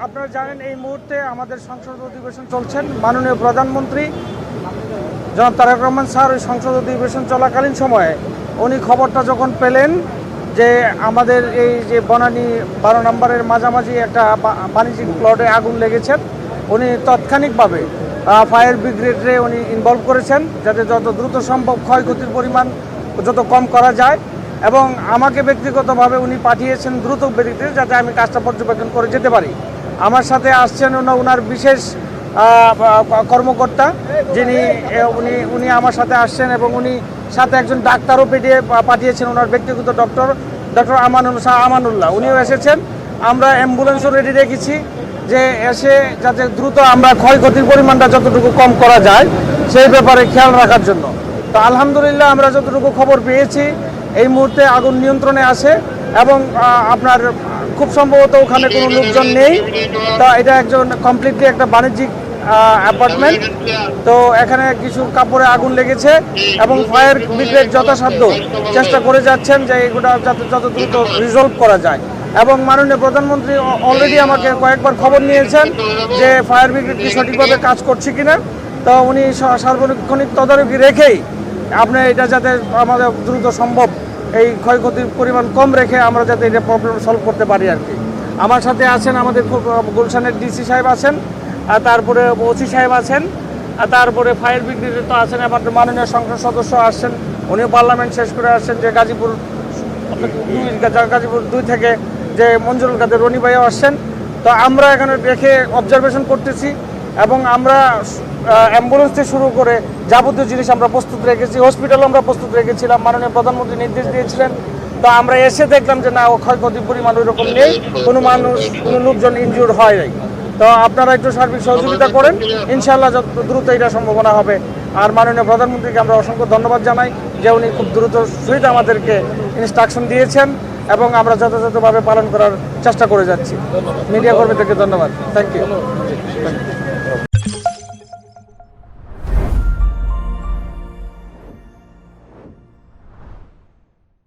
আপনারা জানেন এই মুহূর্তে আমাদের সংসদ অধিবেশন চলছেন। মাননীয় প্রধানমন্ত্রী জনাব তারেক রহমান স্যার ওই সংসদ অধিবেশন চলাকালীন সময়ে উনি খবরটা যখন পেলেন যে আমাদের এই যে বনানী 12 নম্বরের মাঝামাঝি একটা বাণিজ্যিক প্লটে আগুন লেগেছেন, উনি তাৎক্ষণিকভাবে ফায়ার ব্রিগেডে উনি ইনভলভ করেছেন যাতে যত দ্রুত সম্ভব ক্ষয়ক্ষতির পরিমাণ যত কম করা যায়, এবং আমাকে ব্যক্তিগতভাবে উনি পাঠিয়েছেন দ্রুত গতিতে যাতে আমি কাজটা পর্যবেক্ষণ করে যেতে পারি। আমার সাথে আসছেন ওনার বিশেষ কর্মকর্তা যিনি উনি আমার সাথে আসছেন, এবং উনি সাথে একজন ডাক্তারও পাঠিয়েছেন, ওনার ব্যক্তিগত ডক্টর আমানুল্লাহ উনিও এসেছেন। আমরা অ্যাম্বুলেন্সও রেডি রেখেছি যে এসে যাতে দ্রুত আমরা ক্ষয়ক্ষতির পরিমাণটা যতটুকু কম করা যায় সেই ব্যাপারে খেয়াল রাখার জন্য। তো আলহামদুলিল্লাহ আমরা যতটুকু খবর পেয়েছি এই মুহূর্তে আগুন নিয়ন্ত্রণে আছে, এবং আপনার খুব সম্ভবত ওখানে কোনো লোকজন নেই। তো এটা একজন কমপ্লিটলি একটা বাণিজ্যিক অ্যাপার্টমেন্ট। তো এখানে কিছু কাপড়ে আগুন লেগেছে এবং ফায়ার ব্রিগেড যথাসাধ্য চেষ্টা করে যাচ্ছেন যে এগুলো যাতে যত দ্রুত রিজলভ করা যায়। এবং মাননীয় প্রধানমন্ত্রী অলরেডি আমাকে কয়েকবার খবর নিয়েছেন যে ফায়ার ব্রিগেড কি সঠিকভাবে কাজ করছে কিনা। তো উনি সার্বক্ষণিক তদারকি রেখেই আপনি এটা যাতে আমাদের দ্রুত সম্ভব এই ক্ষয়ক্ষতির পরিমাণ কম রেখে আমরা যাতে এটা প্রবলেম সলভ করতে পারি আর কি। আমার সাথে আছেন আমাদের গুলশানের ডিসি সাহেব আছেন, আর তারপরে ওসি সাহেব আছেন, আর তারপরে ফায়ার ব্রিগেডে তো আছেন আমাদের মাননীয় সংসদ সদস্য আসছেন, উনিও পার্লামেন্ট শেষ করে আসছেন, যে গাজীপুর 2 থেকে যে মঞ্জুরুল কাদের রনি ভাইও আসছেন। তো আমরা এখানে রেখে অবজারভেশন করতেছি, এবং আমরা অ্যাম্বুলেন্স থেকে শুরু করে যাবতীয় জিনিস আমরা প্রস্তুত রেখেছি, হসপিটালও আমরা প্রস্তুত রেখেছিলাম, মাননীয় প্রধানমন্ত্রী নির্দেশ দিয়েছিলেন। তো আমরা এসে দেখলাম যে না, ক্ষয়ক্ষতির পরিমাণ ওইরকম নেই, কোনো লোকজন ইনজুর হয় নাই। তো আপনারা একটু সার্বিক সহযোগিতা করেন, ইনশাআল্লাহ যত দ্রুত এটা সম্ভাবনা হবে। আর মাননীয় প্রধানমন্ত্রীকে আমরা অসংখ্য ধন্যবাদ জানাই যে উনি খুব দ্রুত সহিত আমাদেরকে ইনস্ট্রাকশন দিয়েছেন, এবং আমরা যথাযথভাবে পালন করার চেষ্টা করে যাচ্ছি। মিডিয়া কর্মীদেরকে ধন্যবাদ। Thank you.